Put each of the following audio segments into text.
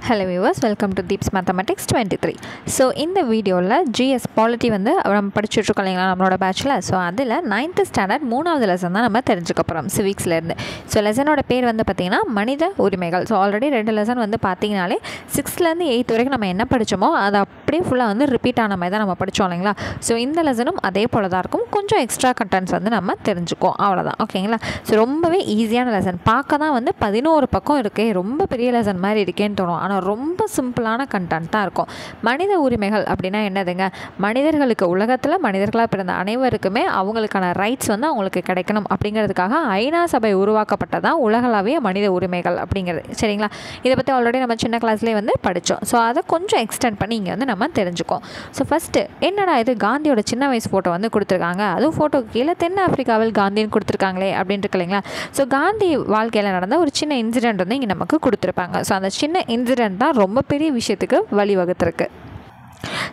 Hello viewers, welcome to Deeps Mathematics 23. So இந்த வீடியோவில் GS Polity வந்து நம்ம படிச்சுட்ருக்கோம் இல்லைங்களா நம்மளோட பேட்சில். ஸோ அதில் 9th ஸ்டாண்டர்ட் 3வது லெசன் தான் நம்ம தெரிஞ்சுக்க போகிறோம் சிவிக்ஸ்லேருந்து. ஸோ லெசனோட பேர் வந்து பார்த்திங்கன்னா மனித உரிமைகள். ஸோ ஆல்ரெடி 2 லெசன் வந்து பார்த்திங்கனாலே 6th-லேருந்து 8th வரைக்கும் நம்ம என்ன படித்தோமோ அதை அப்படியே ஃபுல்லாக வந்து ரிப்பீட் ஆன மாதிரி தான் நம்ம படித்தோம் இல்லைங்களா. ஸோ இந்த லெசனும் அதே போல் தான் இருக்கும், கொஞ்சம் எக்ஸ்ட்ரா கண்டென்ட்ஸ் வந்து நம்ம தெரிஞ்சுக்கோம், அவ்வளோதான். ஓகேங்களா. ஸோ ரொம்பவே ஈஸியான லெசன், பார்க்க தான் வந்து 11 பக்கம் இருக்கே, ரொம்ப பெரிய லெசன் மாதிரி இருக்கேன்னு தோணும். ஆனால் ரொம்ப சிம்பிளான கண்டென்ட் தான் இருக்கும். மனித உரிமைகள் அப்படின்னா என்னதுங்க? மனிதர்களுக்கு, உலகத்தில் மனிதர்களாக பிறந்த அனைவருக்குமே அவங்களுக்கான ரைட்ஸ் வந்து அவங்களுக்கு கிடைக்கணும் அப்படிங்கிறதுக்காக ஐநா சபை உருவாக்கப்பட்டதான் உலகளாவிய மனித உரிமைகள் அப்படிங்கிறது. சரிங்களா. இதை பற்றி ஆல்ரெடி நம்ம சின்ன கிளாஸ்லேயே வந்து படித்தோம். ஸோ அதை கொஞ்சம் எக்ஸ்டெண்ட் பண்ணி இங்கே வந்து நம்ம தெரிஞ்சுக்கோம். ஸோ ஃபஸ்ட்டு என்னடா இது காந்தியோட சின்ன வயசு ஃபோட்டோ வந்து கொடுத்துருக்காங்க, அதுவும் ஃபோட்டோக்கு கீழே தென் ஆப்பிரிக்காவில் காந்தின்னு கொடுத்துருக்காங்களே அப்படின்ட்டு இருக்கு இல்லைங்களா. ஸோ காந்தி வாழ்க்கையில் நடந்த ஒரு சின்ன இன்சிடென்ட் வந்து இங்கே நமக்கு கொடுத்துருப்பாங்க. ஸோ அந்த சின்ன இன்சிடென்ட் தான் ரொம்ப பெரிய விஷயத்துக்கு வழிவகுத்திருக்கு.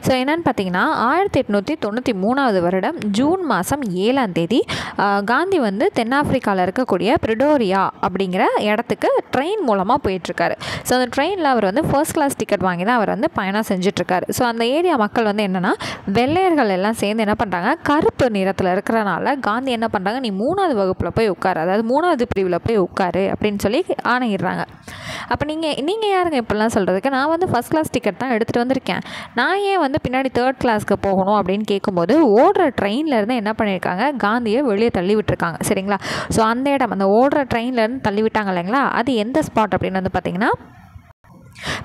ஸோ என்னென்னு பார்த்தீங்கன்னா 1893 வருடம் ஜூன் மாதம் 7ஆம் தேதி காந்தி வந்து தென்னாப்பிரிக்காவில் இருக்கக்கூடிய பிரிடோரியா அப்படிங்கிற இடத்துக்கு ட்ரெயின் மூலமாக போயிட்டுருக்காரு. ஸோ அந்த ட்ரெயினில் அவர் வந்து ஃபர்ஸ்ட் கிளாஸ் டிக்கெட் வாங்கி தான் அவர் வந்து பயணம் செஞ்சிட்ருக்காரு. ஸோ அந்த ஏரியா மக்கள் வந்து என்னென்னா வெள்ளையர்கள் எல்லாம் சேர்ந்து என்ன பண்ணுறாங்க, கருப்பு நிறத்தில் இருக்கிறனால காந்தி என்ன பண்ணுறாங்க, நீ 3வது வகுப்பில் போய் உட்காரு, அதாவது 3வது பிரிவில் போய் உட்காரு அப்படின்னு சொல்லி ஆணையிடுறாங்க. அப்போ நீங்கள் யாருங்க இப்படிலாம் சொல்கிறதுக்கு, நான் வந்து ஃபஸ்ட் கிளாஸ் டிக்கெட் தான் எடுத்துகிட்டு வந்திருக்கேன், நான் ஏன் வந்து பின்னாடி 3rd கிளாஸ்க்கு போகணும் அப்படின்னு கேட்கும்போது ஓடுற ட்ரெயின்லேருந்து என்ன பண்ணியிருக்காங்க, காந்தியை வெளியே தள்ளி விட்டுருக்காங்க. சரிங்களா. ஸோ அந்த இடம், அந்த ஓடுற ட்ரெயின்லேருந்து தள்ளி விட்டாங்க இல்லைங்களா, அது எந்த ஸ்பாட் அப்படின்னு வந்து பார்த்திங்கன்னா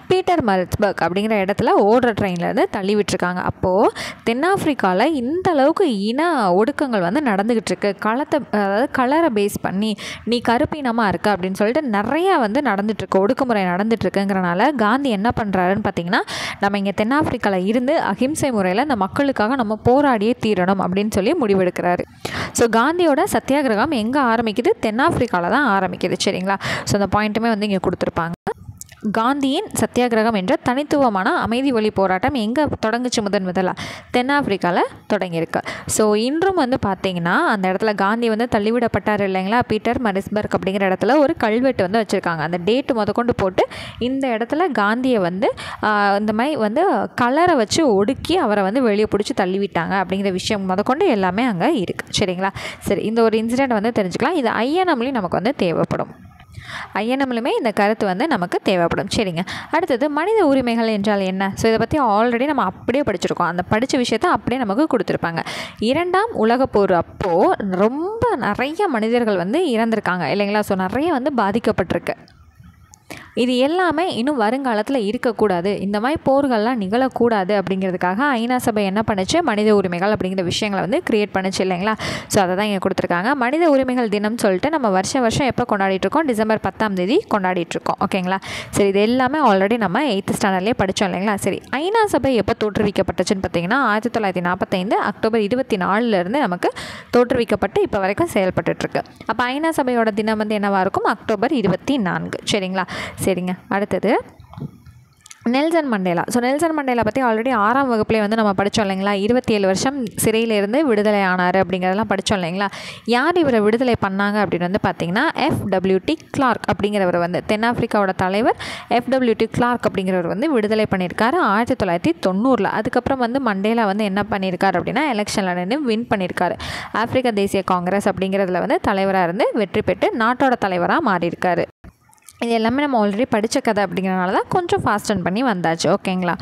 பீட்டர்மாரிட்ஸ்பர்க் அப்படிங்கிற இடத்துல ஓடுற ட்ரெயின்லேருந்து தள்ளி விட்டுருக்காங்க. அப்போது தென்னாப்பிரிக்காவில் இந்த அளவுக்கு இன ஒடுக்கங்கள் வந்து நடந்துக்கிட்டு இருக்கு, அதாவது கலரை பேஸ் பண்ணி நீ கருப்பினமாக இருக்க அப்படின்னு சொல்லிட்டு நிறையா வந்து நடந்துகிட்ருக்கு, ஒடுக்குமுறை நடந்துகிட்ருக்குங்கிறனால காந்தி என்ன பண்ணுறாருன்னு பார்த்திங்கன்னா, நம்ம இங்கே தென்னாப்பிரிக்காவில் இருந்து அஹிம்சை முறையில் இந்த மக்களுக்காக நம்ம போராடியே தீரணும் அப்படின்னு சொல்லி முடிவெடுக்கிறாரு. ஸோ காந்தியோட சத்தியாகிரகம் எங்கே ஆரம்பிக்குது, தென்னாப்பிரிக்காவில் தான் ஆரம்பிக்குது. சரிங்களா. ஸோ அந்த பாயிண்ட்டுமே வந்து இங்கே கொடுத்துருப்பாங்க. காந்தியின் சத்தியாகிரகம் என்ற தனித்துவமான அமைதி வழி போராட்டம் எங்கே தொடங்குச்சு, முதலாக தென்னாப்பிரிக்காவில் தொடங்கியிருக்கு. ஸோ இன்றும் வந்து பார்த்திங்கன்னா அந்த இடத்துல காந்தி வந்து தள்ளிவிடப்பட்டார் இல்லைங்களா, பீட்டர்மாரிட்ஸ்பர்க் அப்படிங்கிற இடத்துல ஒரு கல்வெட்டு வந்து வச்சுருக்காங்க. அந்த டேட்டு முதற்கொண்டு போட்டு இந்த இடத்துல காந்தியை வந்து இந்த மாதிரி வந்து கலரை வச்சு ஒடுக்கி அவரை வந்து வெளியே பிடிச்சி தள்ளிவிட்டாங்க அப்படிங்கிற விஷயம் முதற்கொண்டு எல்லாமே அங்கே இருக்குது. சரிங்களா. சரி, இந்த ஒரு இன்சிடெண்ட் வந்து தெரிஞ்சுக்கலாம். இது ஐஎன்எம்லையும் நமக்கு வந்து தேவைப்படும், ஐஎன்எம்லுமே இந்த கருத்து வந்து நமக்கு தேவைப்படும். சரிங்க. அடுத்தது மனித உரிமைகள் என்றால் என்ன? ஸோ இதை பற்றி ஆல்ரெடி நம்ம அப்படியே படிச்சிருக்கோம், அந்த படித்த விஷயத்தை அப்படியே நமக்கு கொடுத்துருப்பாங்க. 2ஆம் உலகப்போர் அப்போது ரொம்ப நிறைய மனிதர்கள் வந்து இறந்துருக்காங்க இல்லைங்களா. ஸோ நிறைய வந்து பாதிக்கப்பட்டிருக்கு. இது எல்லாமே இன்னும் வருங்காலத்தில் இருக்கக்கூடாது, இந்த மாதிரி போர்கள்லாம் நிகழக்கூடாது அப்படிங்கிறதுக்காக ஐநா சபை என்ன பண்ணுச்சு, மனித உரிமைகள் அப்படிங்கிற விஷயங்களை வந்து கிரியேட் பண்ணுச்சு இல்லைங்களா. ஸோ அதை தான் இங்கே கொடுத்துருக்காங்க. மனித உரிமைகள் தினம் சொல்லிட்டு நம்ம வருஷம் எப்போ கொண்டாடிட்டுருக்கோம், டிசம்பர் 10ஆம் தேதி கொண்டாடிட்டுருக்கோம். ஓகேங்களா. சரி, இது எல்லாமே ஆல்ரெடி நம்ம 8th ஸ்டாண்டர்ட்லேயே படித்தோம் இல்லைங்களா. சரி, ஐநா சபை எப்போ தோற்றுவிக்கப்பட்டுச்சுன்னு பார்த்தீங்கன்னா 1945 அக்டோபர் 24 நமக்கு தோற்றுவிக்கப்பட்டு இப்போ வரைக்கும் செயல்பட்டுருக்கு. அப்போ ஐநா சபையோட தினம் வந்து என்னவாக இருக்கும், அக்டோபர் 24. சரிங்களா. சரிங்க. அடுத்தது Nelson Mandela. So Nelson Mandela பற்றி ஆல்ரெடி 6ஆம் வகுப்புலேயே வந்து நம்ம படித்தோம் இல்லைங்களா. 27 வருஷம் சிறையிலேருந்து விடுதலை ஆனார் அப்படிங்கிறதெல்லாம் படித்தோம் இல்லைங்களா. யார் இவரை விடுதலை பண்ணாங்க அப்படின்னு வந்து பார்த்திங்கன்னா FWT கிளார்க் அப்படிங்கிறவர் வந்து தென்னாப்பிரிக்காவோட தலைவர் FWT கிளார்க் அப்படிங்கிறவர் வந்து விடுதலை பண்ணியிருக்காரு 1990. அதுக்கப்புறம் வந்து மண்டேலா வந்து என்ன பண்ணியிருக்காரு அப்படின்னா எலெக்ஷனில் நின்று வின் பண்ணியிருக்காரு. ஆப்பிரிக்க தேசிய காங்கிரஸ் அப்படிங்கிறதுல வந்து தலைவராக இருந்து வெற்றி பெற்று நாட்டோட தலைவராக மாறியிருக்காரு. இது எல்லாமே நம்ம ஆல்ரெடி படித்த கதை அப்படிங்கிறனால தான் கொஞ்சம் ஃபாஸ்டன் பண்ணி வந்தாச்சு. ஓகேங்களா.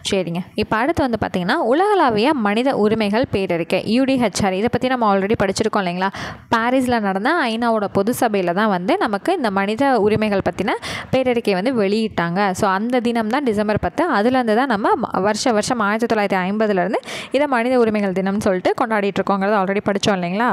சரிங்க. இப்போ அடுத்து வந்து பார்த்திங்கன்னா உலகளாவிய மனித உரிமைகள் பேரறிக்கை UDHR. இதை பற்றி நம்ம ஆல்ரெடி படிச்சிருக்கோம் இல்லைங்களா. பாரிஸில் நடந்த ஐநாவோட பொது சபையில் தான் வந்து நமக்கு இந்த மனித உரிமைகள் பற்றின பேரறிக்கை வந்து வெளியிட்டாங்க. ஸோ அந்த தினம் தான் டிசம்பர் 10. அதுலேருந்து தான் நம்ம வருஷம் 1950 இதை மனித உரிமைகள் தினம்னு சொல்லிட்டு கொண்டாடிட்டுருக்கோங்கிறத ஆல்ரெடி படித்தோம் இல்லைங்களா.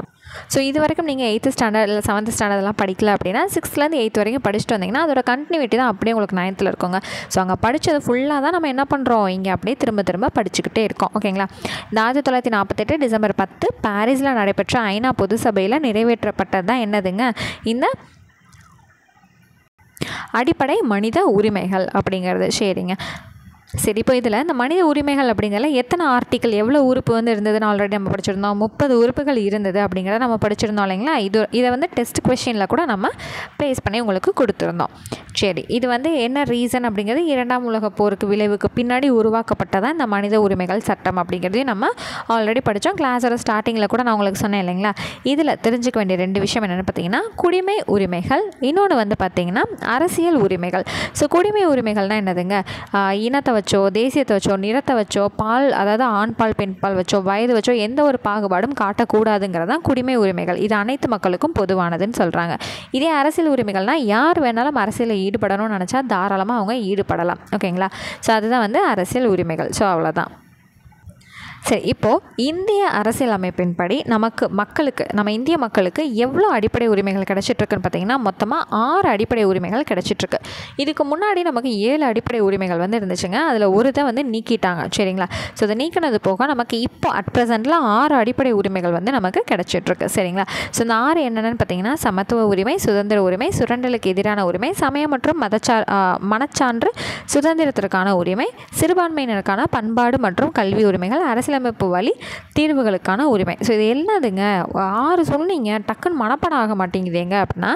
ஸோ இது வரைக்கும் நீங்கள் 8th ஸ்டாண்டர்ட் இல்லை 7th ஸ்டாண்டர்ட்லாம் படிக்கல அப்படின்னா 6th-லேருந்து 8th வரைக்கும் படிச்சுட்டு வந்தீங்கன்னா அதோட கண்டினியூட்டி தான் அப்படியே உங்களுக்கு 9th இருக்குங்க. ஸோ அங்கே படித்தது ஃபுல்லாக தான் நம்ம என்ன பண்ணுறோம், இங்கே அப்படியே திரும்ப படிச்சுக்கிட்டே இருக்கோம். ஓகேங்களா. இந்த 1948 டிசம்பர் 10 பாரிஸில் நடைபெற்ற ஐநா பொது சபையில் நிறைவேற்றப்பட்டது தான் என்னதுங்க, இந்த அடிப்படை மனித உரிமைகள் அப்படிங்கிறது. சரிங்க. சரி, இப்போ இதில் இந்த மனித உரிமைகள் அப்படிங்கிறதுல எத்தனை ஆர்டிக்கல் எவ்வளோ உறுப்பு வந்து இருந்ததுன்னு ஆல்ரெடி நம்ம படிச்சிருந்தோம். 30 உறுப்புகள் இருந்தது அப்படிங்கிறத நம்ம படிச்சிருந்தோம் இல்லைங்களா. இதை வந்து டெஸ்ட் கொஷினில் கூட நம்ம ப்ளேஸ் பண்ணி உங்களுக்கு கொடுத்துருந்தோம். சரி, இது வந்து என்ன ரீசன் அப்படிங்கிறது 2ஆம் உலகப் போருக்கு விளைவுக்கு பின்னாடி உருவாக்கப்பட்டதான் இந்த மனித உரிமைகள் சட்டம் அப்படிங்கிறதையும் நம்ம ஆல்ரெடி படித்தோம். கிளாஸோட ஸ்டார்டிங்கில் கூட நான் உங்களுக்கு சொன்னேன் இல்லைங்களா. இதில் தெரிஞ்சுக்க வேண்டிய 2 விஷயம் என்னென்னு பார்த்தீங்கன்னா, குடிமை உரிமைகள், இன்னொன்று வந்து பார்த்திங்கன்னா அரசியல் உரிமைகள். ஸோ குடிமை உரிமைகள்னால் என்னதுங்க, இனத்தை வச்சோ, தேசியத்தை வச்சோ, நிறத்தை வச்சோ, பால் அதாவது ஆண் பால் பெண் பால் வச்சோ, வயது வச்சோ எந்த ஒரு பாகுபாடும் காட்டக்கூடாதுங்கிறது தான் குடிமை உரிமைகள். இது அனைத்து மக்களுக்கும் பொதுவானதுன்னு சொல்கிறாங்க. இதே அரசியல் உரிமைகள்னால் யார் வேணாலும் அரசியலில் ஈடுபடணும்னு நினச்சா தாராளமாக அவங்க ஈடுபடலாம். ஓகேங்களா. ஸோ அதுதான் வந்து அரசியல் உரிமைகள். ஸோ அவ்வளோதான். சரி, இப்போது இந்திய அரசியல் அமைப்பின்படி நம்ம இந்திய மக்களுக்கு எவ்வளோ அடிப்படை உரிமைகள் கிடச்சிட்ருக்குன்னு பார்த்திங்கன்னா, மொத்தமாக 6 அடிப்படை உரிமைகள் கிடச்சிட்ருக்கு. இதுக்கு முன்னாடி நமக்கு 7 அடிப்படை உரிமைகள் வந்து இருந்துச்சுங்க. அதில் ஒரு இதை வந்து நீக்கிட்டாங்க. சரிங்களா. ஸோ அதை நீக்கினது போக நமக்கு இப்போ அட் ப்ரெசென்ட்டில் 6 அடிப்படை உரிமைகள் வந்து நமக்கு கிடச்சிட்ருக்கு. சரிங்களா. ஸோ இந்த 6 என்னென்னு பார்த்திங்கன்னா, சமத்துவ உரிமை, சுதந்திர உரிமை, சுரண்டலுக்கு எதிரான உரிமை, சமய மற்றும் மனச்சான்று, சுதந்திரத்திற்கான உரிமை, சிறுபான்மையினருக்கான பண்பாடு மற்றும் கல்வி உரிமைகள், அரசியலமைப்பு வழி தீர்வுகளுக்கான உரிமை. ஸோ இது எல்லாத்துங்க 6 சொன்னீங்க, டக்குன்னு மனப்பாடம் ஆக மாட்டேங்குதுங்க அப்படின்னா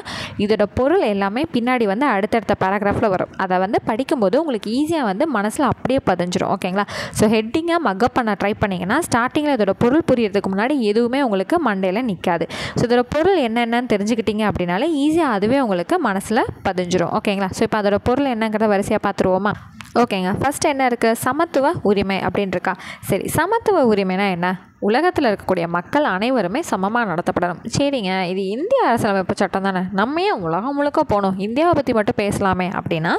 இதோட பொருள் எல்லாமே பின்னாடி வந்து அடுத்தடுத்த பேராகிராஃபில் வரும். அதை வந்து படிக்கும்போது உங்களுக்கு ஈஸியாக வந்து மனசில் அப்படியே பதிஞ்சிடும். ஓகேங்களா. ஸோ ஹெட்டிங்காக மக்கப் பண்ண ட்ரை பண்ணிங்கன்னா ஸ்டார்டிங்கில் இதோட பொருள் புரியறதுக்கு முன்னாடி எதுவுமே உங்களுக்கு மண்டையில் நிற்காது. ஸோ இதோட பொருள் என்னென்னு தெரிஞ்சுக்கிட்டீங்க அப்படின்னாலே ஈஸியாக அதுவே உங்களுக்கு மனசில் பதிஞ்சிடும். ஓகேங்களா. ஸோ இப்போ அதோட பொருள் என்னங்கிறத வரிசையாக பார்த்துருவோமா. ஓகேங்க. ஃபஸ்ட்டு என்ன இருக்குது, சமத்துவ உரிமை அப்படின்னு இருக்கா. சரி, சமத்துவ உரிமைனா என்ன, உலகத்தில் இருக்கக்கூடிய மக்கள் அனைவருமே சமமாக நடத்தப்படணும். சரிங்க, இது இந்திய அரசியலமைப்பு சட்டம் தானே, நம்ம ஏன் உலகம் முழுக்க போகணும், இந்தியாவை பற்றி மட்டும் பேசலாமே அப்படின்னா,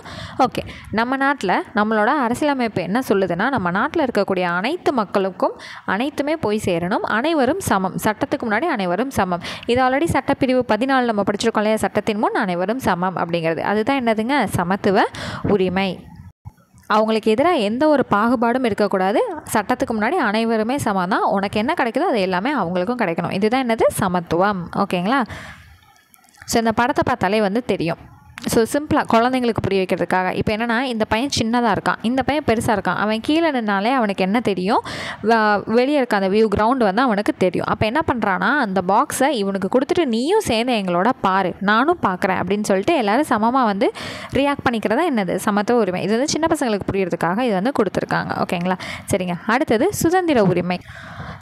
ஓகே, நம்ம நாட்டில் நம்மளோட அரசியலமைப்பு என்ன சொல்லுதுன்னா, நம்ம நாட்டில் இருக்கக்கூடிய அனைத்து மக்களுக்கும் அனைத்துமே போய் சேரணும், அனைவரும் சமம், சட்டத்துக்கு முன்னாடி அனைவரும் சமம். இது ஆல்ரெடி சட்டப்பிரிவு 14 நம்ம படிச்சிருக்கோம் இல்லையா, சட்டத்தின் முன் அனைவரும் சமம் அப்படிங்கிறது. அதுதான் என்னதுங்க, சமத்துவ உரிமை. அவங்களுக்கு எதிராக எந்த ஒரு பாகுபாடும் இருக்கக்கூடாது, சட்டத்துக்கு முன்னாடி அனைவருமே சமம் தான், உனக்கு என்ன கிடைக்குதோ அது எல்லாமே அவங்களுக்கும் கிடைக்கணும். இதுதான் என்னது, சமத்துவம். ஓகேங்களா. ஸோ இந்த படத்தை பார்த்தாலே வந்து தெரியும். ஸோ சிம்பிளாக குழந்தைங்களுக்கு புரிய வைக்கிறதுக்காக இப்போ என்னென்னா, இந்த பையன் சின்னதாக இருக்கான், இந்த பையன் பெருசாக இருக்கான், அவன் கீழே நின்னாலே அவனுக்கு என்ன தெரியும், வெளியே இருக்க அந்த வியூ கிரவுண்டு வந்து அவனுக்கு தெரியும். அப்போ என்ன பண்ணுறான்னா, அந்த பாக்ஸை இவனுக்கு கொடுத்துட்டு நீயும் சேர்ந்து எங்களோட பாரு, நானும் பார்க்குறேன் அப்படின்னு சொல்லிட்டு எல்லோரும் சமமாக வந்து ரியாக்ட் பண்ணிக்கிறதா என்னது, சமத்துவ உரிமை. இது வந்து சின்ன பசங்களுக்கு புரியறதுக்காக இது வந்து கொடுத்துருக்காங்க. ஓகேங்களா. சரிங்க. அடுத்தது சுதந்திர உரிமை.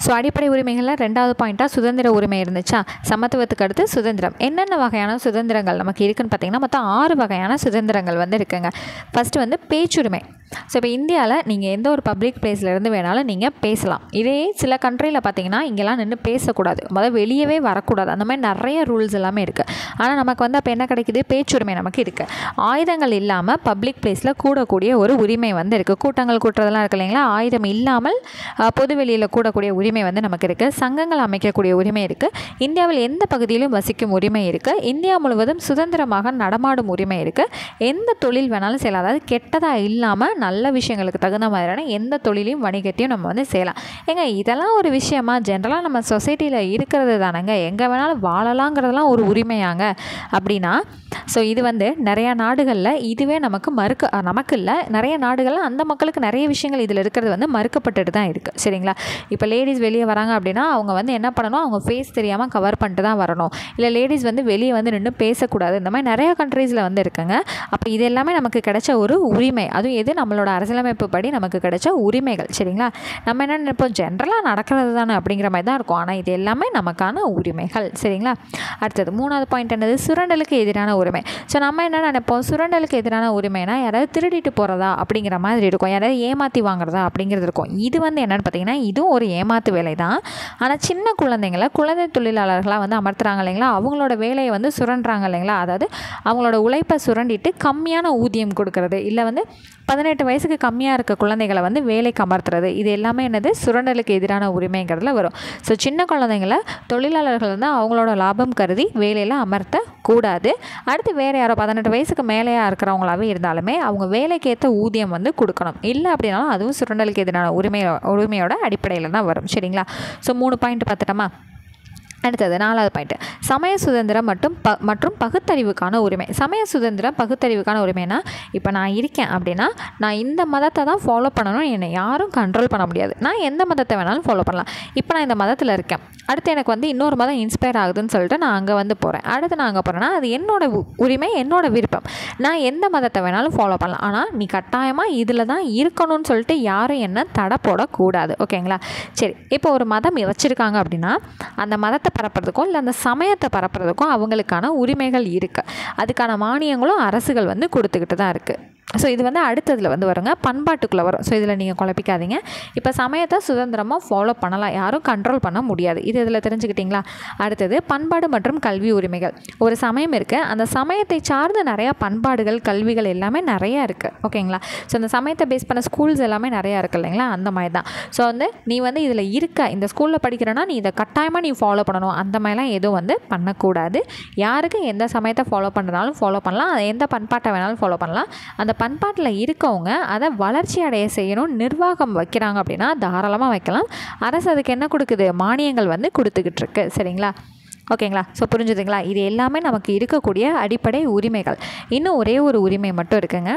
ஸோ அடிப்படை உரிமைகளில் 2வது பாயிண்ட்டாக சுதந்திர உரிமை இருந்துச்சா. சமத்துவத்துக்கு அடுத்து சுதந்திரம். என்னென்ன வகையான சுதந்திரங்கள் நமக்கு இருக்குதுன்னு பார்த்திங்கன்னா, மொத்தம் 6 வகையான சுதந்திரங்கள் வந்து இருக்குங்க. ஃபஸ்ட்டு வந்து பேச்சுரிமை. ஸோ இப்போ இந்தியாவில் நீங்கள் எந்த ஒரு பப்ளிக் பிளேஸ்லேருந்து வேணாலும் நீங்கள் பேசலாம். இதே சில கண்ட்ரியில் பார்த்தீங்கன்னா இங்கெல்லாம் நின்று பேசக்கூடாது, வெளியவே வரக்கூடாது, அந்த மாதிரி நிறைய ரூல்ஸ் எல்லாமே இருக்குது. ஆனால் நமக்கு வந்து அப்போ என்ன கிடைக்குது, பேச்சுரிமை நமக்கு இருக்குது. ஆயுதங்கள் இல்லாமல் பப்ளிக் பிளேஸில் கூடக்கூடிய ஒரு உரிமை வந்து இருக்குது. கூட்டங்கள் கூட்டுறதெல்லாம் இருக்குது இல்லைங்களா, ஆயுதம் இல்லாமல் பொது வெளியில் கூடக்கூடிய உரிமை வந்து நமக்கு இருக்குது. சங்கங்கள் அமைக்கக்கூடிய உரிமை இருக்குது. இந்தியாவில் எந்த பகுதியிலும் வசிக்கும் உரிமை இருக்குது. இந்தியா முழுவதும் சுதந்திரமாக நடமாடும் உரிமை இருக்குது. எந்த தொழில் வேணாலும் செய்யலாம், அதாவது கெட்டதாக இல்லாமல் நல்ல விஷயங்களுக்கு தகுந்த மாதிரியான எந்த தொழிலையும் வணிகத்தையும் நம்ம வந்து செய்யலாம். ஏங்க இதெல்லாம் ஒரு விஷயமா, ஜென்ரலாக நம்ம சொசைட்டியில் இருக்கிறது தானேங்க, எங்கே வேணாலும் வாழலாங்கிறதெல்லாம் ஒரு உரிமையாங்க அப்படின்னா. ஸோ இது வந்து நிறையா நாடுகளில் இதுவே நமக்கு இல்லை, நிறைய நாடுகளில் அந்த மக்களுக்கு நிறைய விஷயங்கள் இதில் இருக்கிறது வந்து மறுக்கப்பட்டுட்டு தான் இருக்குது. சரிங்களா. இப்போ லேடிஸ் வெளியே வராங்க அப்படின்னா அவங்க வந்து என்ன பண்ணணும், அவங்க ஃபேஸ் தெரியாமல் கவர் பண்ணிட்டு தான் வரணும். இல்லை லேடிஸ் வந்து வெளியே வந்து நின்று பேசக்கூடாது. இந்த மாதிரி நிறையா கண்ட்ரீஸில் வந்து இருக்குங்க. அப்போ இது எல்லாமே நமக்கு கிடைச்ச ஒரு உரிமை. அதுவும் எது, நம்மளோட அரசியலமைப்பு படி நமக்கு கிடைச்ச உரிமைகள். சரிங்களா. நம்ம என்ன நினைப்போம், ஜென்ரலாக நடக்கிறது தானே அப்படிங்கிற மாதிரி தான் இருக்கும். ஆனால் இது எல்லாமே நமக்கான உரிமைகள். சரிங்களா. அடுத்தது 3வது பாயிண்ட் என்னது, சுரண்டலுக்கு எதிரான உரிமை. ஸோ நம்ம என்ன நினைப்போம், சுரண்டலுக்கு எதிரான உரிமைனா யாராவது திருடிட்டு போகிறதா அப்படிங்கிற மாதிரி இருக்கும், யாராவது ஏமாற்றி வாங்குறதா அப்படிங்கிறது இருக்கும். இது வந்து என்னென்னு பார்த்தீங்கன்னா, இதுவும் ஒரு ஏமாத்து வேலை தான். ஆனால் சின்ன குழந்தைங்களை குழந்தை தொழிலாளர்களாக வந்து அமர்த்துறாங்க இல்லைங்களா, அவங்களோட வேலையை வந்து சுரண்டுறாங்க இல்லைங்களா, அதாவது அவங்களோட உழைப்பை சுரண்டிட்டு கம்மியான ஊதியம் கொடுக்கறது, இல்லை வந்து 18 வயசுக்கு கம்மியாக இருக்க குழந்தைகளை வந்து வேலைக்கு அமர்த்துறது, இது எல்லாமே என்னது, சுரண்டலுக்கு எதிரான உரிமைங்கிறதுல வரும். ஸோ சின்ன குழந்தைங்களை தொழிலாளர்கள் வந்து அவங்களோட லாபம் கருதி வேலையில் அமர்த்தக்கூடாது. அடுத்து வேறு யாரோ 18 வயசுக்கு மேலேயா இருக்கிறவங்களாவே இருந்தாலுமே அவங்க வேலைக்கு ஏற்ற ஊதியம் வந்து கொடுக்கணும். இல்லை அப்படின்னாலும் அதுவும் சுரண்டலுக்கு எதிரான உரிமையோட அடிப்படையில் தான் வரும். சரிங்களா. ஸோ 3 பாயிண்ட் பார்த்துட்டோமா. அடுத்தது 4வது பாயிண்ட், சமய சுதந்திரம் மற்றும் பகுத்தறிவுக்கான உரிமை. சமய சுதந்திரம் பகுத்தறிவுக்கான உரிமைனா, இப்போ நான் இருக்கேன் அப்படின்னா நான் இந்த மதத்தை தான் ஃபாலோ பண்ணணும், என்னை யாரும் கண்ட்ரோல் பண்ண முடியாது, நான் எந்த மதத்தை வேணாலும் ஃபாலோ பண்ணலாம். இப்போ நான் இந்த மதத்தில் இருக்கேன், அடுத்து எனக்கு வந்து இன்னொரு மதம் இன்ஸ்பயர் ஆகுதுன்னு சொல்லிட்டு நான் அங்கே வந்து போகிறேன், அடுத்து நான் அங்கே போகிறேன்னா அது என்னோட உரிமை, என்னோட விருப்பம், நான் எந்த மதத்தை வேணாலும் ஃபாலோ பண்ணலாம். ஆனால் நீ கட்டாயமாக இதில் தான் இருக்கணும்னு சொல்லிட்டு யாரும் என்ன தடை போடக்கூடாது. ஓகேங்களா? சரி, இப்போ ஒரு மதம் வச்சுருக்காங்க அப்படின்னா அந்த மதத்தை பரப்புறதுக்கும் இல்லை அந்த சமயத்தை பரப்புறதுக்கும் அவங்களுக்கான உரிமைகள் இருக்குது. அதுக்கான மானியங்களும் அரசுகள் வந்து கொடுத்துக்கிட்டு தான் இருக்குது. ஸோ இது வந்து அடுத்ததில் வந்து வருங்க, பண்பாட்டுக்குள்ளே வரும். ஸோ இதில் நீங்கள் குழப்பிக்காதீங்க. இப்போ சமயத்தை சுதந்திரமாக ஃபாலோ பண்ணலாம், யாரும் கண்ட்ரோல் பண்ண முடியாது. இது இதில் தெரிஞ்சுக்கிட்டிங்களா? அடுத்தது பண்பாடு மற்றும் கல்வி உரிமைகள். ஒரு சமயம் இருக்குது, அந்த சமயத்தை சார்ந்த நிறையா பண்பாடுகள் கல்விகள் எல்லாமே நிறையா இருக்குது. ஓகேங்களா? ஸோ அந்த சமயத்தை பேஸ் பண்ண ஸ்கூல்ஸ் எல்லாமே நிறையா இருக்குது இல்லைங்களா? அந்த மாதிரி தான். ஸோ வந்து நீ வந்து இதில் இருக்க, இந்த ஸ்கூலில் படிக்கிறேன்னா நீ இதை கட்டாயமாக நீ ஃபாலோ பண்ணணும், அந்த மாதிரிலாம் எதுவும் வந்து பண்ணக்கூடாது. யாருக்கு எந்த சமயத்தை ஃபாலோ பண்ணுறதாலும் ஃபாலோ பண்ணலாம், எந்த பண்பாட்டை வேணாலும் ஃபாலோ பண்ணலாம். அந்த பண்பாட்டில் இருக்கவங்க அதை வளர்ச்சி அடைய செய்யணும், நிர்வாகம் வைக்கிறாங்க அப்படின்னா தாராளமாக வைக்கலாம். அரசு அதுக்கு என்ன கொடுக்குது? மானியங்கள் வந்து கொடுத்துக்கிட்டு இருக்கு. சரிங்களா? ஓகேங்களா? ஸோ புரிஞ்சுதுங்களா? இது எல்லாமே நமக்கு இருக்கக்கூடிய அடிப்படை உரிமைகள். இன்னும் ஒரே ஒரு உரிமை மட்டும் இருக்குங்க,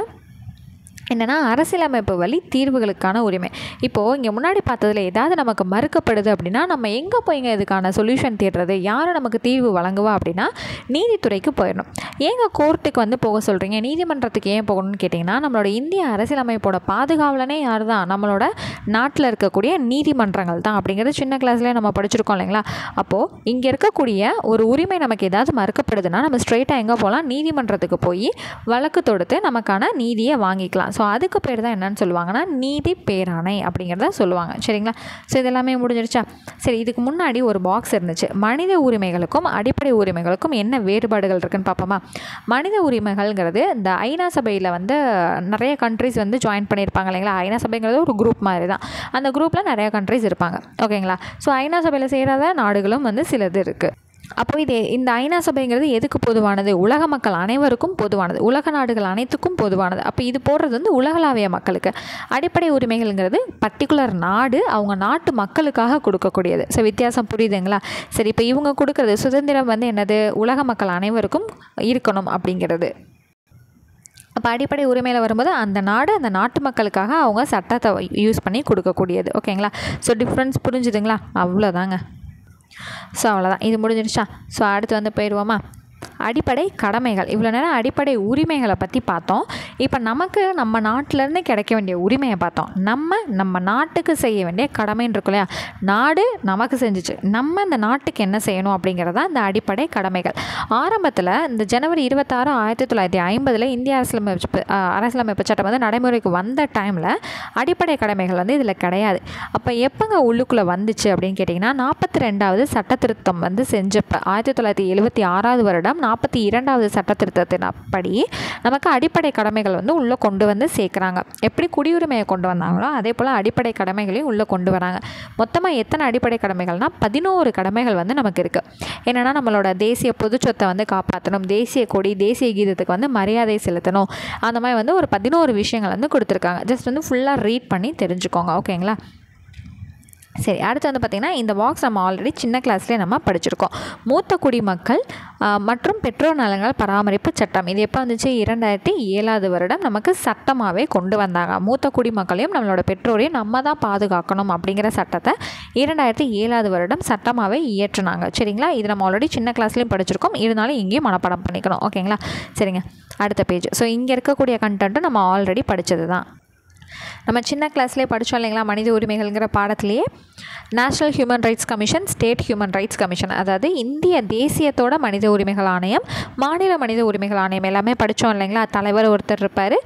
என்னென்னா அரசியலமைப்பு வழி தீர்வுகளுக்கான உரிமை. இப்போது இங்கே முன்னாடி பார்த்ததில் ஏதாவது நமக்கு மறுக்கப்படுது அப்படின்னா நம்ம எங்கே போய்ங்க இதுக்கான சொல்யூஷன் தேடுறது? யார் நமக்கு தீர்வு வழங்குவா அப்படின்னா நீதித்துறைக்கு போயிடணும். ஏங்க கோர்ட்டுக்கு வந்து போக சொல்கிறீங்க, நீதிமன்றத்துக்கு ஏன் போகணும்னு கேட்டிங்கன்னா, நம்மளோட இந்திய அரசியலமைப்போட பாதுகாவலனே யார் தான்? நம்மளோட நாட்டில் இருக்கக்கூடிய நீதிமன்றங்கள் தான். அப்படிங்கிறது சின்ன கிளாஸ்லேயே நம்ம படிச்சிருக்கோம் இல்லைங்களா? அப்போது இங்கே இருக்கக்கூடிய ஒரு உரிமை நமக்கு ஏதாவது மறுக்கப்படுதுன்னா நம்ம ஸ்ட்ரெயிட்டாக எங்கே போகலாம்? நீதிமன்றத்துக்கு போய் வழக்கு தொடுத்து நமக்கான நீதியை வாங்கிக்கலாம். ஸோ அதுக்கு பேர் தான் என்னன்னு சொல்லுவாங்கன்னா நீதி பேராணை அப்படிங்கிறத சொல்லுவாங்க. சரிங்களா? ஸோ இதெல்லாமே முடிஞ்சிருச்சா? சரி, இதுக்கு முன்னாடி ஒரு பாக்ஸ் இருந்துச்சு, மனித உரிமைகளுக்கும் அடிப்படை உரிமைகளுக்கும் என்ன வேறுபாடுகள் இருக்குன்னு பார்ப்போமா? மனித உரிமைகள்ங்கிறது இந்த ஐநா சபையில் வந்து நிறைய கண்ட்ரிஸ் வந்து ஜாயின் பண்ணியிருப்பாங்க இல்லைங்களா? ஐநா சபைங்கிறது ஒரு குரூப் மாதிரி தான். அந்த குரூப்பில் நிறைய கண்ட்ரிஸ் இருப்பாங்க. ஓகேங்களா? ஸோ ஐநா சபையில் சேராத நாடுகளும் வந்து சிலது இருக்குது. அப்போ இந்த ஐநா சபைங்கிறது எதுக்கு பொதுவானது? உலக மக்கள் அனைவருக்கும் பொதுவானது, உலக நாடுகள் அனைத்துக்கும் பொதுவானது. அப்போ இது போடுறது வந்து உலகளாவிய மக்களுக்கு. அடிப்படை உரிமைகள்ங்கிறது பர்டிகுலர் நாடு அவங்க நாட்டு மக்களுக்காக கொடுக்கக்கூடியது. ஸோ வித்தியாசம் புரியுதுங்களா? சரி, இப்போ இவங்க கொடுக்குறது சுதந்திரம் வந்து என்னது? உலக மக்கள் அனைவருக்கும் இருக்கணும் அப்படிங்கிறது. அப்போ அடிப்படை உரிமையில் வரும்போது அந்த நாடு அந்த நாட்டு மக்களுக்காக அவங்க சட்டத்தை யூஸ் பண்ணி கொடுக்கக்கூடியது. ஓகேங்களா? ஸோ டிஃப்ரென்ஸ் புரிஞ்சுதுங்களா? அவ்வளோதாங்க. ஸோ அவ்வளோதான், இது முடிஞ்சிருச்சா? ஸோ அடுத்து வந்து போயிடுவோமா? அடிப்படை கடமைகள். இவ்வளோ நேரம் அடிப்படை உரிமைகளை பற்றி பார்த்தோம். இப்போ நமக்கு நம்ம நாட்டிலேருந்து கிடைக்க வேண்டிய உரிமையை பார்த்தோம். நம்ம நாட்டுக்கு செய்ய வேண்டிய கடமைன்னு இருக்கும் இல்லையா? நாடு நமக்கு செஞ்சிச்சு, நம்ம இந்த நாட்டுக்கு என்ன செய்யணும் அப்படிங்கிறது தான் இந்த அடிப்படை கடமைகள். ஆரம்பத்தில் இந்த ஜனவரி 26, 1950 இந்திய அரசியலமைப்பு சட்டம் வந்து நடைமுறைக்கு வந்த டைமில் அடிப்படை கடமைகள் வந்து இதில் கிடையாது. அப்போ எப்போங்க உள்ளுக்குள்ளே வந்துச்சு அப்படின்னு கேட்டிங்கன்னா 42வது சட்ட திருத்தம் வந்து செஞ்சப்போ 1976 வருடம் 42வது சட்ட திருத்தத்தின் அப்படி நமக்கு அடிப்படை கடமைகள் வந்து உள்ளே கொண்டு வந்து சேர்க்குறாங்க. எப்படி குடியுரிமையை கொண்டு வந்தாங்களோ அதே போல் அடிப்படை கடமைகளையும் உள்ளே கொண்டு வராங்க. மொத்தமாக எத்தனை அடிப்படை கடமைகள்னால் 11 கடமைகள் வந்து நமக்கு இருக்குது. என்னென்னா நம்மளோட தேசிய பொதுச்சொத்தை வந்து காப்பாற்றணும், தேசிய கொடி தேசிய கீதத்துக்கு வந்து மரியாதை செலுத்தணும், அந்த மாதிரி வந்து ஒரு 11 விஷயங்கள் வந்து கொடுத்துருக்காங்க. ஜஸ்ட் வந்து ஃபுல்லாக ரீட் பண்ணி தெரிஞ்சுக்கோங்க. ஓகேங்களா? சரி, அடுத்து வந்து பார்த்திங்கன்னா இந்த பாக்ஸ் நம்ம ஆல்ரெடி சின்ன கிளாஸ்லேயே நம்ம படிச்சிருக்கோம். மூத்த குடிமக்கள் மற்றும் பெற்றோர் நலன்கள் பராமரிப்பு சட்டம். இது எப்போ வந்துச்சு? 2007 வருடம் நமக்கு சட்டமாகவே கொண்டு வந்தாங்க. மூத்த குடிமக்களையும் நம்மளோட பெற்றோரையும் நம்ம தான் பாதுகாக்கணும் அப்படிங்கிற சட்டத்தை 2007 வருடம் சட்டமாகவே இயற்றினாங்க. சரிங்களா? இது நம்ம ஆல்ரெடி சின்ன கிளாஸ்லேயும் படிச்சிருக்கோம், இருந்தாலும் இங்கேயும் மனப்பாடம் பண்ணிக்கணும். ஓகேங்களா? சரிங்க, அடுத்த பேஜ். ஸோ இங்கே இருக்கக்கூடிய கண்டென்ட்டும் நம்ம ஆல்ரெடி படித்தது தான். நம்ம சின்ன கிளாஸ்லேயே படித்தோம் இல்லைங்களா? மனித உரிமைகள்ங்கிற பாடத்திலேயே national human rights commission, state human rights commission, அதாவது இந்திய தேசியத்தோட மனித உரிமைகள் ஆணையம், மாநில மனித உரிமைகள் ஆணையம் எல்லாமே படித்தோம் இல்லைங்களா? தலைவர் ஒருத்தர் இருப்பார்,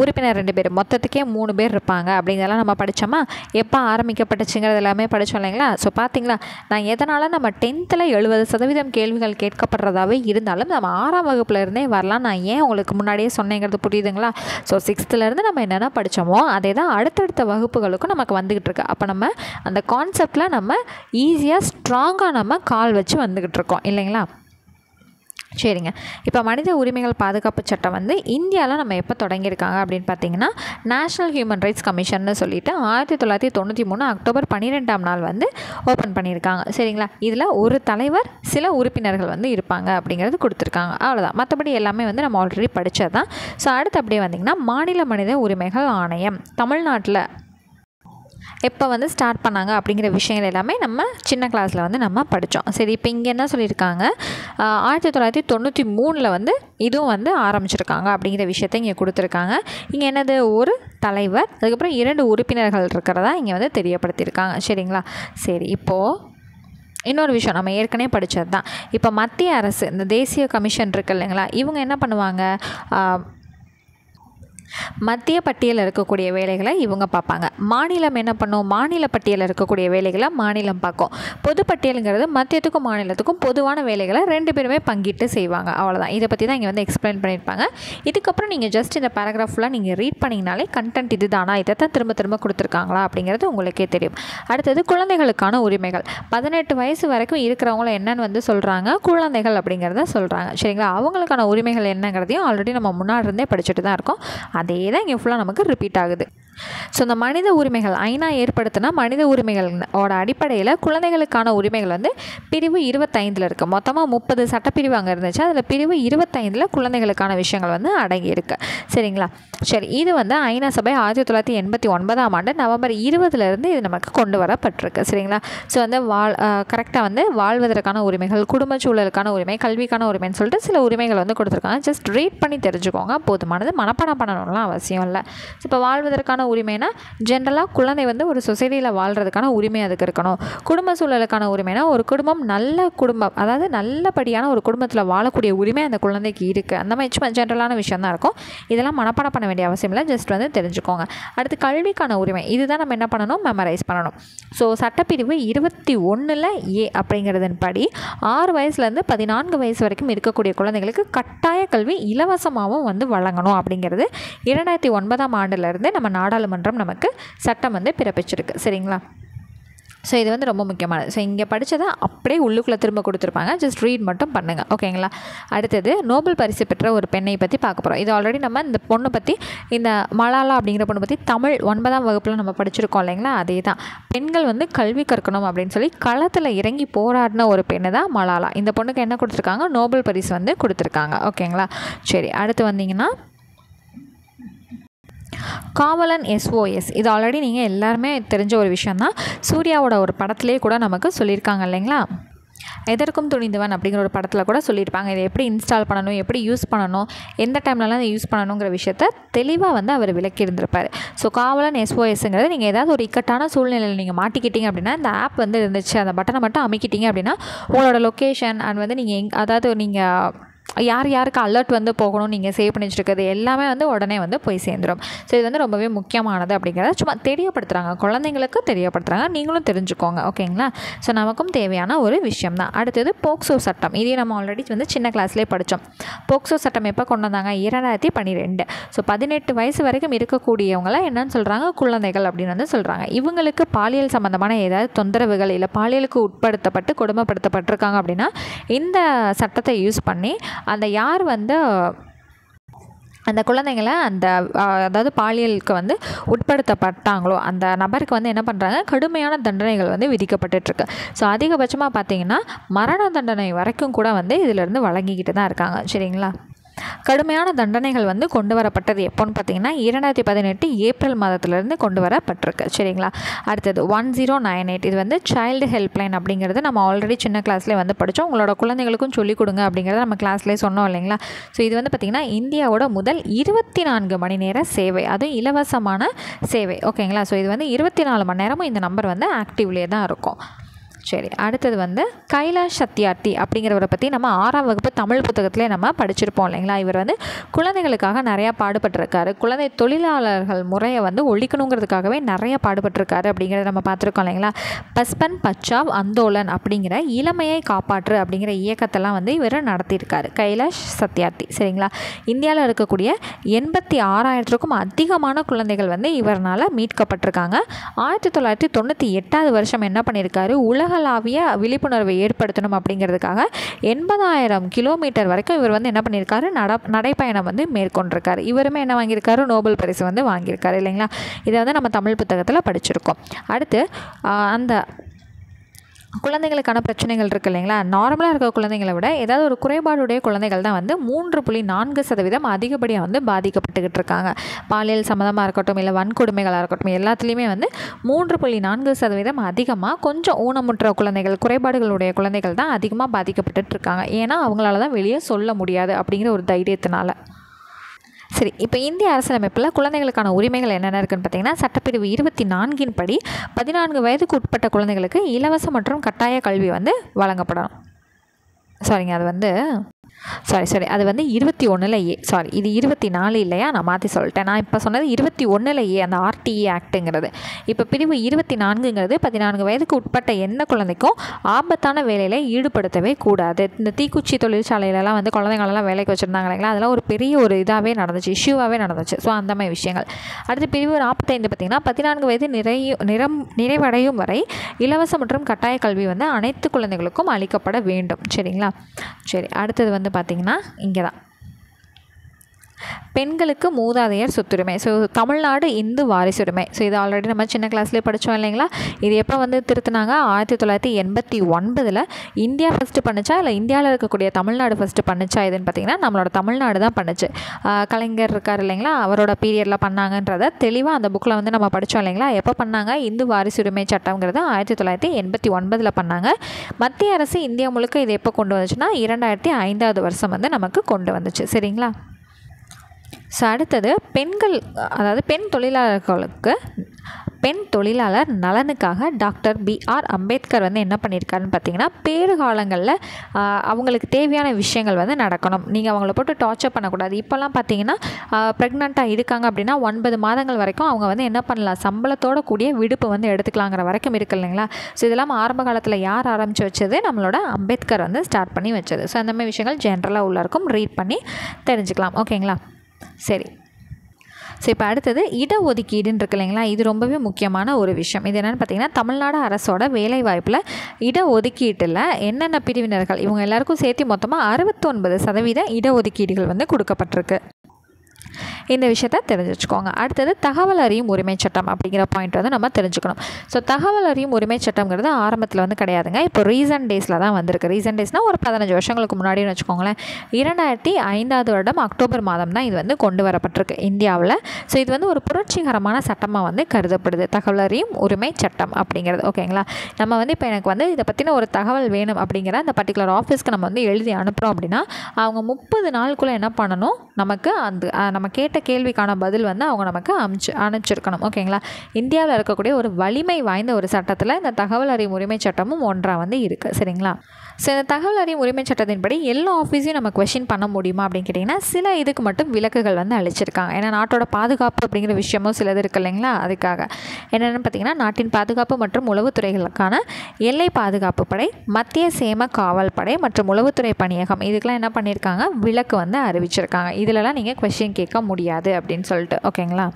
உறுப்பினர் 2 பேர், மொத்தத்துக்கே 3 பேர் இருப்பாங்க. அப்படிங்கிறதெல்லாம் நம்ம படித்தோமா? எப்போ ஆரம்பிக்கப்பட்டுச்சுங்கிறது எல்லாமே படித்தோம் இல்லைங்களா? ஸோ பார்த்தீங்களா, நான் எதனால் நம்ம 10th 70% கேள்விகள் கேட்கப்படுறதாவே இருந்தாலும் நம்ம 6ஆம் வகுப்புலேருந்தே வரலாம், நான் ஏன் உங்களுக்கு முன்னாடியே சொன்னேங்கிறது புரியுதுங்களா? ஸோ 6th நம்ம என்னென்ன படித்தோமோ அதே தான் அடுத்தடுத்த வகுப்புகளுக்கும் நமக்கு வந்துக்கிட்டு இருக்கு. அப்போ நம்ம அந்த கான்செப்டில் நம்ம ஈஸியாக ஸ்ட்ராங்காக நம்ம கால் வச்சு வந்துக்கிட்டு இருக்கோம் இல்லைங்களா? சரிங்க. இப்போ மனித உரிமைகள் பாதுகாப்பு சட்டம் வந்து இந்தியாவில் நம்ம எப்போ தொடங்கியிருக்காங்க அப்படின்னு பார்த்தீங்கன்னா, நேஷ்னல் ஹியூமன் ரைட்ஸ் கமிஷன்னு சொல்லிட்டு 1993 அக்டோபர் 12ஆம் நாள் வந்து ஓப்பன் பண்ணியிருக்காங்க. சரிங்களா. இதில் ஒரு தலைவர், சில உறுப்பினர்கள் வந்து இருப்பாங்க அப்படிங்கிறது கொடுத்துருக்காங்க. அவ்வளோதான். மற்றபடி எல்லாமே வந்து நம்ம ஆல்ரெடி படித்தது தான். ஸோ அடுத்து அப்படியே வந்திங்கன்னா, மாநில மனித உரிமைகள் ஆணையம் தமிழ்நாட்டில் எப்போ வந்து ஸ்டார்ட் பண்ணாங்க அப்படிங்கிற விஷயங்கள் எல்லாமே நம்ம சின்ன கிளாஸில் வந்து நம்ம படித்தோம். சரி, இப்போ இங்கே என்ன சொல்லியிருக்காங்க, 1993 வந்து இதுவும் வந்து ஆரம்பிச்சிருக்காங்க அப்படிங்கிற விஷயத்தை இங்கே கொடுத்துருக்காங்க. இங்கே என்னது, ஒரு தலைவர், அதுக்கப்புறம் 2 உறுப்பினர்கள் இருக்கிறதா இங்கே வந்து தெரியப்படுத்தியிருக்காங்க. சரிங்களா. சரி, இப்போது இன்னொரு விஷயம் நம்ம ஏற்கனவே படித்தது தான். இப்போ மத்திய அரசு இந்த தேசிய கமிஷன் இருக்குது இல்லைங்களா, இவங்க என்ன பண்ணுவாங்க, மத்திய பட்டியலில் இருக்கக்கூடிய வேலைகளை இவங்க பார்ப்பாங்க. மாநிலம் என்ன பண்ணும், மாநில பட்டியலில் இருக்கக்கூடிய வேலைகளை மாநிலம் பார்க்கும். பொது பட்டியலுங்கிறது மத்தியத்துக்கும் மாநிலத்துக்கும் பொதுவான வேலைகளை 2 பேருமே பங்கிட்டு செய்வாங்க. அவ்வளோதான். இதை பற்றி தான் இங்கே வந்து எக்ஸ்பிளைன் பண்ணியிருப்பாங்க. இதுக்கப்புறம் நீங்கள் ஜஸ்ட் இந்த பேராகிராஃப் ஃபுல்லாக நீங்கள் ரீட் பண்ணிங்கனாலே கண்டென்ட் இது தானா, இதை தான் திரும்ப திரும்ப கொடுத்துருக்காங்களா அப்படிங்கிறது உங்களுக்கே தெரியும். அடுத்தது குழந்தைகளுக்கான உரிமைகள். 18 வயசு வரைக்கும் இருக்கிறவங்கள என்னன்னு வந்து சொல்கிறாங்க, குழந்தைகள் அப்படிங்கிறத சொல்கிறாங்க. சரிங்களா. அவங்களுக்கான உரிமைகள் என்னங்கிறதையும் ஆல்ரெடி நம்ம முன்னாடி இருந்தே படிச்சுட்டு தான் இருக்கோம். அதே தான் இங்கே ஃபுல்லாக நமக்கு ரிப்பீட் ஆகுது. ஸோ இந்த மனித உரிமைகள் ஐநா ஏற்படுத்தினா மனித உரிமைகளோட அடிப்படையில் குழந்தைகளுக்கான உரிமைகள் வந்து பிரிவு 25 இருக்குது. மொத்தமாக 30 சட்டப்பிரிவு அங்கே இருந்துச்சு. அதில் பிரிவு 25 குழந்தைகளுக்கான விஷயங்கள் வந்து அடங்கியிருக்கு. சரிங்களா. சரி, இது வந்து ஐநா சபை 1989ஆம் ஆண்டு நவம்பர் 20 இது நமக்கு கொண்டு வரப்பட்டிருக்கு. சரிங்களா. ஸோ வந்து கரெக்டாக வந்து வாழ்வதற்கான உரிமைகள், குடும்ப சூழலுக்கான உரிமை, கல்விக்கான உரிமைன்னு சொல்லிட்டு சில உரிமைகள் வந்து கொடுத்துருக்காங்க. ஜஸ்ட் ரீட் பண்ணி தெரிஞ்சுக்கோங்க, போதுமானது. மனப்பாடம் பண்ணணும்லாம் அவசியம் இல்லை. இப்போ வாழ்வதற்கான உரிமைனா ஜென்ரலாக குழந்தை வந்து ஒரு சொசைட்டியில் வாழ்கிறதுக்கான உரிமை அதுக்கு இருக்கணும். குடும்ப சூழலுக்கான உரிமைனா ஒரு குடும்பம் நல்ல குடும்பம், அதாவது நல்லபடியான ஒரு குடும்பத்தில் வாழக்கூடிய உரிமை அந்த குழந்தைக்கு இருக்குது. அந்த மாதிரி சும்மா ஜென்ரலான விஷயம் தான் இருக்கும். இதெல்லாம் மனப்பாடம் பண்ண வேண்டிய அவசியம் இல்லை, ஜஸ்ட் வந்து தெரிஞ்சுக்கோங்க. அடுத்து கல்விக்கான உரிமை, இதுதான் நம்ம என்ன பண்ணணும், மெமரைஸ் பண்ணணும். ஸோ சட்டப்பிரிவு 21 ஏ அப்படிங்கிறதன் படி 6 வயசுலேருந்து 14 வயசு வரைக்கும் இருக்கக்கூடிய குழந்தைகளுக்கு கட்டாய கல்வி இலவசமாகவும் வந்து வழங்கணும் அப்படிங்கிறது 2009ஆம் ஆண்டிலிருந்து நம்ம நாடாளுமன்றம் நமக்கு சட்டம் வந்து பிறப்பிச்சிருக்கு. சரிங்களா. ஸோ இது வந்து ரொம்ப முக்கியமானது. ஸோ இங்கே படித்ததை அப்படியே உள்ளுக்குள்ளே திரும்ப கொடுத்துருப்பாங்க, ஜஸ்ட் ரீட் மட்டும் பண்ணுங்கள். ஓகேங்களா. அடுத்தது நோபல் பரிசு பெற்ற ஒரு பெண்ணை பற்றி பார்க்க போகிறோம். இது ஆல்ரெடி நம்ம இந்த பொண்ணை பற்றி, இந்த மலாலா அப்படிங்கிற பொண்ணை பற்றி தமிழ் 9ஆம் வகுப்பில் நம்ம படிச்சிருக்கோம் இல்லைங்களா. அதே தான். பெண்கள் வந்து கல்வி கற்கணும் அப்படின்னு சொல்லி களத்தில் இறங்கி போராடின ஒரு பெண்ணு தான் மலாலா. இந்த பொண்ணுக்கு என்ன கொடுத்துருக்காங்க, நோபல் பரிசு வந்து கொடுத்துருக்காங்க. ஓகேங்களா. சரி, அடுத்து வந்தீங்கன்னா காவலன் SOS. இது ஆல்ரெடி நீங்கள் எல்லாருமே தெரிஞ்ச ஒரு விஷயம் தான். சூர்யாவோட ஒரு படத்துலேயே கூட நமக்கு சொல்லியிருக்காங்க இல்லைங்களா. எதற்கும் துணிந்தவன் அப்படிங்கிற ஒரு படத்தில் கூட சொல்லியிருப்பாங்க. இதை எப்படி இன்ஸ்டால் பண்ணணும், எப்படி யூஸ் பண்ணணும், எந்த டைம்லலாம் அதை யூஸ் பண்ணணுங்கிற விஷயத்த தெளிவாக வந்து அவர் விளக்கி இருந்திருப்பார். ஸோ காவலன் SOSங்கிறது நீங்கள் ஏதாவது ஒரு இக்கட்டான சூழ்நிலையில் நீங்கள் மாட்டிக்கிட்டீங்க அப்படின்னா இந்த ஆப் வந்து இருந்துச்சு, அந்த பட்டனை மட்டும் அமைக்கிட்டீங்க அப்படின்னா உங்களோட லொக்கேஷன் அண்ட் வந்து நீங்கள் அதாவது நீங்கள் யார் யாருக்கு அலர்ட் வந்து போகணும், நீங்கள் சேவ் பண்ணி வச்சுருக்கிறது எல்லாமே வந்து உடனே வந்து போய் சேர்ந்துடும். ஸோ இது வந்து ரொம்பவே முக்கியமானது அப்படிங்கிறத சும்மா தெரியப்படுத்துகிறாங்க, குழந்தைங்களுக்கு தெரியப்படுத்துகிறாங்க, நீங்களும் தெரிஞ்சுக்கோங்க. ஓகேங்களா. ஸோ நமக்கும் தேவையான ஒரு விஷயம் தான். அடுத்தது போக்சோ சட்டம். இதையும் நம்ம ஆல்ரெடி வந்து சின்ன கிளாஸ்லேயே படித்தோம். போக்சோ சட்டம் எப்போ கொண்டு வந்தாங்க, 2012. ஸோ 18 வயசு வரைக்கும் இருக்கக்கூடியவங்கள என்னன்னு சொல்கிறாங்க, குழந்தைகள் அப்படின்னு வந்து சொல்கிறாங்க. இவங்களுக்கு பாலியல் சம்மந்தமான ஏதாவது தொந்தரவுகள் இல்லை பாலியலுக்கு உட்படுத்தப்பட்டு கொடுமைப்படுத்தப்பட்டிருக்காங்க அப்படின்னா இந்த சட்டத்தை யூஸ் பண்ணி அந்த யார் வந்து அந்த குழந்தைங்களை அதாவது பாலியலுக்கு வந்து உட்படுத்தப்பட்டாங்களோ அந்த நபருக்கு வந்து என்ன பண்ணுறாங்க, கடுமையான தண்டனைகள் வந்து விதிக்கப்பட்டுருக்கு. ஸோ அதிகபட்சமாக பார்த்தீங்கன்னா மரண தண்டனை வரைக்கும் கூட வந்து இதிலேருந்து வழங்கிக்கிட்டு தான் இருக்காங்க. சரிங்களா. கடுமையான தண்டனைகள் வந்து கொண்டு வரப்பட்டது எப்போன்னு பார்த்தீங்கன்னா 2018 ஏப்ரல் மாதத்துலேருந்து கொண்டு வரப்பட்டிருக்கு. சரிங்களா. அடுத்தது 1098. இது வந்து சைல்டு ஹெல்ப்லைன் அப்படிங்கிறது நம்ம ஆல்ரெடி சின்ன கிளாஸ்லேயே வந்து படித்தோம். உங்களோட குழந்தைகளுக்கும் சொல்லிக் கொடுங்க அப்படிங்கிறத நம்ம கிளாஸ்லேயே சொன்னோம் இல்லைங்களா. ஸோ இது வந்து பார்த்திங்கன்னா இந்தியாவோட முதல் 24 மணி நேர சேவை, அதுவும் இலவசமான சேவை. ஓகேங்களா. ஸோ இது வந்து 24 மணி நேரமும் இந்த நம்பர் வந்து ஆக்டிவ்லேயே தான் இருக்கும். சரி, அடுத்தது வந்து கைலாஷ் சத்யார்த்தி அப்படிங்கிறவரை பற்றி நம்ம 6ஆம் வகுப்பு தமிழ் புத்தகத்திலே நம்ம படிச்சிருப்போம் இல்லைங்களா. இவர் வந்து குழந்தைகளுக்காக நிறையா பாடுபட்டிருக்காரு. குழந்தை தொழிலாளர்கள் முறையை வந்து ஒழிக்கணுங்கிறதுக்காகவே நிறைய பாடுபட்டிருக்காரு அப்படிங்கிறத நம்ம பார்த்துருக்கோம் இல்லைங்களா. பஸ்பன் பச்சாவ் அந்தோலன் அப்படிங்கிற இளமையை காப்பாற்று அப்படிங்கிற இயக்கத்தெல்லாம் வந்து இவர் நடத்தியிருக்காரு, கைலாஷ் சத்யார்த்தி. சரிங்களா. இந்தியாவில் இருக்கக்கூடிய 86,000க்கும் அதிகமான குழந்தைகள் வந்து இவரால் மீட்கப்பட்டிருக்காங்க. 1998 வருஷம் என்ன பண்ணியிருக்காரு, உலக உலகளாவிய விழிப்புணர்வை ஏற்படுத்தணும் அப்படிங்கிறதுக்காக 80,000 கிலோமீட்டர் வரைக்கும் இவர் வந்து என்ன பண்ணியிருக்காரு, நடைப்பயணம் வந்து மேற்கொண்டிருக்காரு. இவருமே என்ன வாங்கியிருக்காரு, நோபல் பரிசு வந்து வாங்கியிருக்காரு இல்லைங்களா. இதை வந்து நம்ம தமிழ் புத்தகத்தில் படிச்சிருக்கோம். அடுத்து அந்த குழந்தைகளுக்கான பிரச்சனைகள் இருக்குது இல்லைங்களா. நார்மலாக இருக்க குழந்தைங்களை விட ஏதாவது ஒரு குறைபாடுடைய குழந்தைகள் தான் வந்து 3.4% அதிகப்படியாக வந்து பாதிக்கப்பட்டுக்கிட்டு இருக்காங்க. பாலியல் சம்மந்தமாக இருக்கட்டும், இல்லை வன்கொடுமைகளாக இருக்கட்டும், எல்லாத்துலேயுமே வந்து 3.4% அதிகமாக கொஞ்சம் ஊனமுற்ற குழந்தைகள், குறைபாடுகளுடைய குழந்தைகள் தான் அதிகமாக பாதிக்கப்பட்டு இருக்காங்க. ஏன்னா அவங்களால தான் வெளியே சொல்ல முடியாது அப்படிங்கிற ஒரு தைரியத்தினால. சரி, இப்போ இந்திய அரசியலமைப்பில் குழந்தைகளுக்கான உரிமைகள் என்னென்ன இருக்குன்னு பார்த்தீங்கன்னா, சட்டப்பிரிவு 24 படி 14 வயதுக்கு உட்பட்ட குழந்தைகளுக்கு இலவச மற்றும் கட்டாய கல்வி வந்து வழங்கப்படணும். அது வந்து 21 ஏ, இது 24 இல்லையா, நான் மாற்றி சொல்லிட்டேன். நான் இப்போ சொன்னது 21 ஏ, அந்த RTE ஆக்டுங்கிறது. இப்போ பிரிவு 24ங்கிறது 14 வயதுக்கு உட்பட்ட எந்த குழந்தைக்கும் ஆபத்தான வேலையில் ஈடுபடுத்தவே கூடாது. இந்த தீக்குச்சி தொழிற்சாலையிலலாம் வந்து குழந்தைங்களெல்லாம் வேலைக்கு வச்சுருந்தாங்க இல்லைங்களா, அதெல்லாம் ஒரு பெரிய ஒரு இதாகவே நடந்துச்சு, இஷ்யூவாகவே நடந்துச்சு. ஸோ அந்த மாதிரி விஷயங்கள். அடுத்து பிரிவு 45 பார்த்திங்கன்னா, 14 வயது நிறைவடையும் வரை இலவச மற்றும் கட்டாய கல்வி வந்து அனைத்து குழந்தைகளுக்கும் அளிக்கப்பட வேண்டும். சரிங்களா. சரி, அடுத்தது வந்து பார்த்திங்கன்னா இங்கே தான் பெண்களுக்கு மூதாதையர் சொத்துரிமை. ஸோ தமிழ்நாடு இந்து வாரிசுரிமை. ஸோ இது ஆல்ரெடி நம்ம சின்ன கிளாஸ்லேயே படித்தோம் இல்லைங்களா. இது எப்போ வந்து திருத்தினாங்க, 1989 இந்தியா ஃபஸ்ட்டு பண்ணுச்சா இல்லை இந்தியாவில் இருக்கக்கூடிய தமிழ்நாடு ஃபஸ்ட்டு பண்ணுச்சா இதுன்னு பார்த்திங்கன்னா நம்மளோட தமிழ்நாடு தான் பண்ணுச்சு. கலைஞர் இருக்கார் இல்லைங்களா, அவரோட பீரியடில் பண்ணாங்கன்றதை தெளிவாக அந்த புக்கில் வந்து நம்ம படித்தோம் இல்லைங்களா. எப்போ பண்ணாங்க, இந்து வாரிசுரிமை சட்டங்கிறது 1989 பண்ணாங்க. மத்திய அரசு இந்தியா முழுக்க இது எப்போ கொண்டு வந்துச்சுன்னா 2005 வருஷம் வந்து நமக்கு கொண்டு வந்துச்சு. சரிங்களா. ஸோ அடுத்தது பெண்கள், அதாவது பெண் தொழிலாளர் நலனுக்காக டாக்டர் BR அம்பேத்கர் வந்து என்ன பண்ணியிருக்காருன்னு பார்த்தீங்கன்னா, பேறுகாலங்களில் அவங்களுக்கு தேவையான விஷயங்கள் வந்து நடக்கணும். நீங்கள் அவங்கள போட்டு டார்ச்சர் பண்ணக்கூடாது. இப்போல்லாம் பார்த்தீங்கன்னா ப்ரெக்னெண்ட்டாக இருக்காங்க அப்படின்னா 9 மாதங்கள் வரைக்கும் அவங்க வந்து என்ன பண்ணலாம், சம்பளத்தோட கூடிய விடுப்பு வந்து எடுத்துக்கலாங்கிற வரைக்கும் இருக்குது இல்லைங்களா. ஸோ இதெல்லாம் ஆரம்ப காலத்தில் யார் ஆரம்பித்து வச்சது, நம்மளோட அம்பேத்கர் வந்து ஸ்டார்ட் பண்ணி வச்சது. ஸோ அந்த மாதிரி விஷயங்கள் ஜென்ரலாக உள்ள இருக்கும், ரீட் பண்ணி தெரிஞ்சுக்கலாம். ஓகேங்களா. சரி, ஸோ இப்போ அடுத்தது இடஒதுக்கீடுன்னு இருக்கு இல்லைங்களா. இது ரொம்பவே முக்கியமான ஒரு விஷயம். இது என்னென்னு பார்த்தீங்கன்னா, தமிழ்நாடு அரசோட வேலைவாய்ப்பில் இடஒதுக்கீட்டில் என்னென்ன பிரிவினர்கள், இவங்க எல்லாருக்கும் சேர்த்து மொத்தமாக 69% இடஒதுக்கீடுகள் வந்து கொடுக்கப்பட்டிருக்கு. இந்த விஷயத்தை தெரிஞ்சு வச்சுக்கோங்க. அடுத்தது தகவல் அறியும் உரிமை சட்டம் அப்படிங்கிற பாயிண்ட் வந்து நம்ம தெரிஞ்சுக்கணும். ஸோ தகவல் அறியும் உரிமை சட்டம்ங்கிறது ஆரம்பத்தில் வந்து கிடையாதுங்க. இப்போ ரீசன்ட் டேஸில் தான் வந்திருக்கு. ரீசன்ட் டேஸ்னால் ஒரு 15 வருஷங்களுக்கு முன்னாடின்னு வச்சுக்கோங்களேன். 2005 வருடம் அக்டோபர் மாதம் தான் இது வந்து கொண்டு வரப்பட்டிருக்கு இந்தியாவில். ஸோ இது வந்து ஒரு புரட்சிகரமான சட்டமாக வந்து கருதப்படுது, தகவல் அறியும் உரிமை சட்டம் அப்படிங்கிறது. ஓகேங்களா. நம்ம வந்து இப்போ எனக்கு வந்து இதை பற்றின ஒரு தகவல் வேணும் அப்படிங்கிற அந்த பர்டிகுலர் ஆஃபீஸ்க்கு நம்ம வந்து எழுதி அனுப்புகிறோம் அப்படின்னா அவங்க 30 நாளுக்குள்ளே என்ன பண்ணணும், நமக்கு நம்ம கேட்ட கேள்விக்கான பதில் வந்து அவங்க நமக்கு அனுப்பிச்சிருக்கணும். ஓகேங்களா. இந்தியாவில் இருக்கக்கூடிய ஒரு வலிமை வாய்ந்த ஒரு சட்டத்தில் இந்த தகவல் அறியும் உரிமை சட்டமும் ஒன்றாக வந்து இருக்குது. சரிங்களா. ஸோ இந்த தகவல் அறியும் உரிமை சட்டத்தின்படி எல்லா ஆஃபீஸையும் நம்ம கொஸ்டின் பண்ண முடியுமா அப்படின்னு கேட்டிங்கன்னா சில இதுக்கு மட்டும் விலக்குகள் வந்து அளிச்சிருக்காங்க. ஏன்னா நாட்டோட பாதுகாப்பு அப்படிங்கிற விஷயமும் சிலது இருக்குது இல்லைங்களா. அதுக்காக என்னென்னு பார்த்தீங்கன்னா, நாட்டின் பாதுகாப்பு மற்றும் உளவுத்துறைகளுக்கான எல்லை பாதுகாப்பு படை, மத்திய சேம காவல் படை மற்றும் உளவுத்துறை பணியகம், இதுக்கெல்லாம் என்ன பண்ணியிருக்காங்க, விலக்கு வந்து அறிவிச்சிருக்காங்க. இதிலலாம் நீங்கள் கொஸ்டின் கேட்க முடியாது அப்படின்னு சொல்லிட்டு. ஓகேங்களா.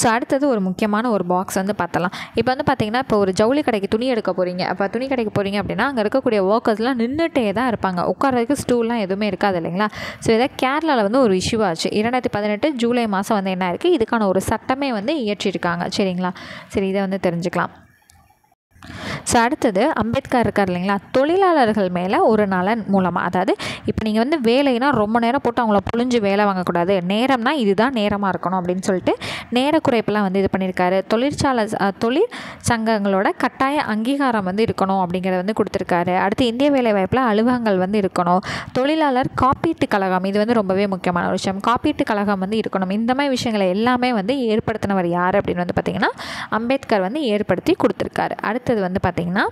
ஸோ அடுத்தது ஒரு முக்கியமான ஒரு பாக்ஸ் வந்து பார்த்தலாம். இப்போ வந்து பார்த்திங்கன்னா, இப்போ ஒரு ஜவுளி கடைக்கு துணி எடுக்க போகிறீங்க. அப்போ துணி கடைக்கு போகிறீங்க அப்படின்னா அங்கே இருக்கக்கூடிய ஒர்க்கர்ஸ்லாம் நின்றுட்டே தான் இருப்பாங்க. உட்காரதுக்கு ஸ்டூல்லாம் எதுவுமே இருக்காது இல்லைங்களா. ஸோ இதை கேரளாவில் வந்து ஒரு இஷ்யூ ஆச்சு. 2018 ஜூலை மாதம் வந்து என்ன இருக்குது, இதுக்கான ஒரு சட்டமே வந்து இயற்றியிருக்காங்க. சரிங்களா. சரி, இதை வந்து தெரிஞ்சுக்கலாம். ஸோ அடுத்தது அம்பேத்கர் இருக்கார் இல்லைங்களா, தொழிலாளர்கள் மேலே ஒரு நலன் மூலமாக, அதாவது இப்போ நீங்கள் வந்து வேலைனா ரொம்ப நேரம் போட்டு அவங்கள புழிஞ்சு வேலை வாங்கக்கூடாது, நேரம்னா இதுதான் நேரமாக இருக்கணும் அப்படின்னு சொல்லிட்டு நேர குறைப்பெல்லாம் வந்து இது பண்ணியிருக்காரு. தொழில் சங்கங்களோட கட்டாய அங்கீகாரம் வந்து இருக்கணும் அப்படிங்கிறத வந்து கொடுத்துருக்காரு. அடுத்து இந்திய வேலைவாய்ப்பில் அலுவலகங்கள் வந்து இருக்கணும். தொழிலாளர் காப்பீட்டு கழகம், இது வந்து ரொம்பவே முக்கியமான ஒரு விஷயம், காப்பீட்டு கழகம் வந்து இருக்கணும். இந்த மாதிரி விஷயங்களை எல்லாமே வந்து ஏற்படுத்தினவர் யார் அப்படின்னு வந்து பார்த்திங்கன்னா அம்பேத்கர் வந்து ஏற்படுத்தி கொடுத்துருக்காரு. அடுத்தது வந்து பார்த்திங்கன்னா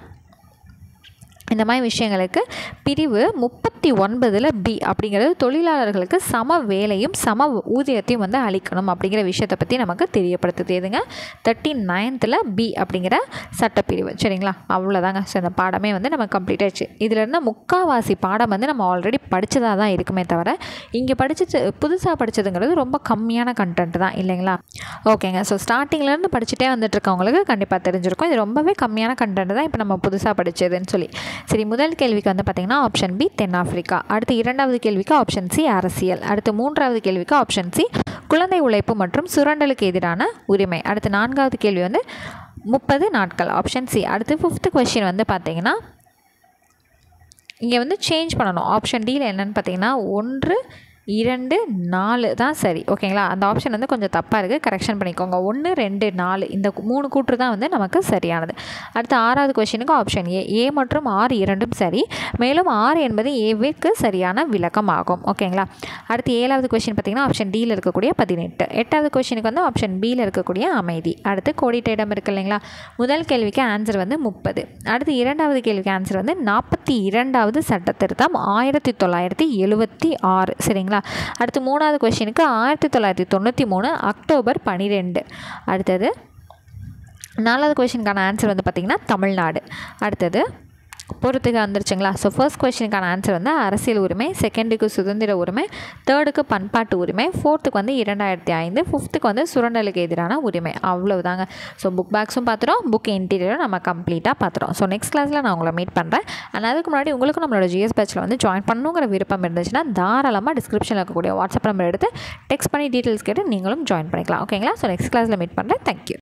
இந்த மாதிரி விஷயங்களுக்கு பிரிவு 39 பி அப்படிங்கிறது தொழிலாளர்களுக்கு சம வேலையும் சம ஊதியத்தையும் வந்து அளிக்கணும் அப்படிங்கிற விஷயத்தை பற்றி நமக்கு தெரியப்படுத்துது. எதுங்க 39th பி அப்படிங்கிற சட்டப்பிரிவு. சரிங்களா, அவ்வளோதாங்க. ஸோ இந்த பாடமே வந்து நம்ம கம்ப்ளீட் ஆயிடுச்சு. இதில் இருந்த முக்கால்வாசி பாடம் வந்து நம்ம ஆல்ரெடி படித்ததாக தான் இருக்குமே தவிர இங்கே புதுசாக படித்ததுங்கிறது ரொம்ப கம்மியான கண்டென்ட் தான் இல்லைங்களா? ஓகேங்க. ஸோ ஸ்டார்டிங்லேருந்து படிச்சுட்டே வந்துட்டுருக்கவங்களுக்கு கண்டிப்பாக தெரிஞ்சிருக்கும் இது ரொம்பவே கம்மியான கண்டென்ட் தான் இப்போ நம்ம புதுசாக படித்ததுன்னு சொல்லி. சரி, முதல் கேள்விக்கு வந்து பார்த்திங்கன்னா ஆப்ஷன் பி தென்னாப்பிரிக்கா, அடுத்து இரண்டாவது கேள்விக்கு ஆப்ஷன் சி அரசியல், அடுத்து மூன்றாவது கேள்விக்கு ஆப்ஷன் சி குழந்தை உழைப்பு மற்றும் சுரண்டலுக்கு எதிரான உரிமை, அடுத்து நான்காவது கேள்வி வந்து 30 நாட்கள் ஆப்ஷன் சி. அடுத்து 5th கொஸ்டின் வந்து பார்த்திங்கன்னா இங்கே வந்து சேஞ்ச் பண்ணணும். ஆப்ஷன் டியில் என்னென்னு பார்த்தீங்கன்னா 1, 2, 4 தான் சரி. ஓகேங்களா, அந்த ஆப்ஷன் வந்து கொஞ்சம் தப்பாக இருக்குது, கரெக்ஷன் பண்ணிக்கோங்க. 1, 2, 4 இந்த 3 கூற்று தான் வந்து நமக்கு சரியானது. அடுத்து 6வது கொஸ்டினுக்கு ஆப்ஷன் ஏ மற்றும் ஆர் இரண்டும் சரி, மேலும் ஆர் என்பது ஏவிற்கு சரியான விளக்கம் ஆகும். ஓகேங்களா. அடுத்து 7வது கொஸ்டின் பார்த்திங்கன்னா ஆப்ஷன் டியில் இருக்கக்கூடிய 18. 8வது கொஸ்டினுக்கு வந்து ஆப்ஷன் பியில் இருக்கக்கூடிய அமைதி. அடுத்து கோடிட்ட இடம் இருக்குது இல்லைங்களா, முதல் கேள்விக்கு ஆன்சர் வந்து 30. அடுத்து இரண்டாவது கேள்விக்கு ஆன்சர் வந்து 42வது சட்ட திருத்தம் 1976. சரிங்களா. அடுத்து மூணாவது கொஸ்டினுக்கு 1993 அக்டோபர் 12. அடுத்தது நாலாவது கொஸ்டினுக்கான ஆன்சர் வந்து பார்த்திங்கன்னா தமிழ்நாடு. அடுத்தது பொறுத்துக்கு வந்துருச்சுங்களா. ஸோ ஃபர்ஸ்ட் கொஸ்டினுக்கான ஆன்சர் வந்து அரசியல் உரிமை, செகண்டுக்கு சுதந்திர உரிமை, தேர்டுக்கு பண்பாட்டு உரிமை, ஃபோர்த்துக்கு வந்து 2005, ஃபிஃப்த்துக்கு வந்து சுரண்டலுக்கு எதிரான உரிமை. அவ்வளவுதாங்க. ஸோ புக் பேக்ஸும் பார்த்துறோம், புக் இன்டீரியரும் நம்ம கம்ப்ளீட்டாக பார்த்துறோம். ஸோ நெக்ஸ்ட் கிளாஸில் நான் உங்களை மீட் பண்ணுறேன். அண்ட் அதுக்கு முன்னாடி உங்களுக்கு நம்மளோட ஜிஎஸ் பேட்சில் வந்து ஜாயின் பண்ணணுங்கிற விருப்பம் இருந்துச்சுன்னா தாராளமாக டிஸ்கிரிப்ஷனில் இருக்கக்கூடிய வாட்ஸ்அப் நம்பர் எடுத்து டெக்ஸ்ட் பண்ணி டீட்டெயில்ஸ் கேட்டு நீங்களும் ஜாயின் பண்ணிக்கலாம். ஓகேங்களா. ஸோ நெக்ஸ்ட் கிளாஸில் மீட் பண்ணுறேன். தேங்க்யூ.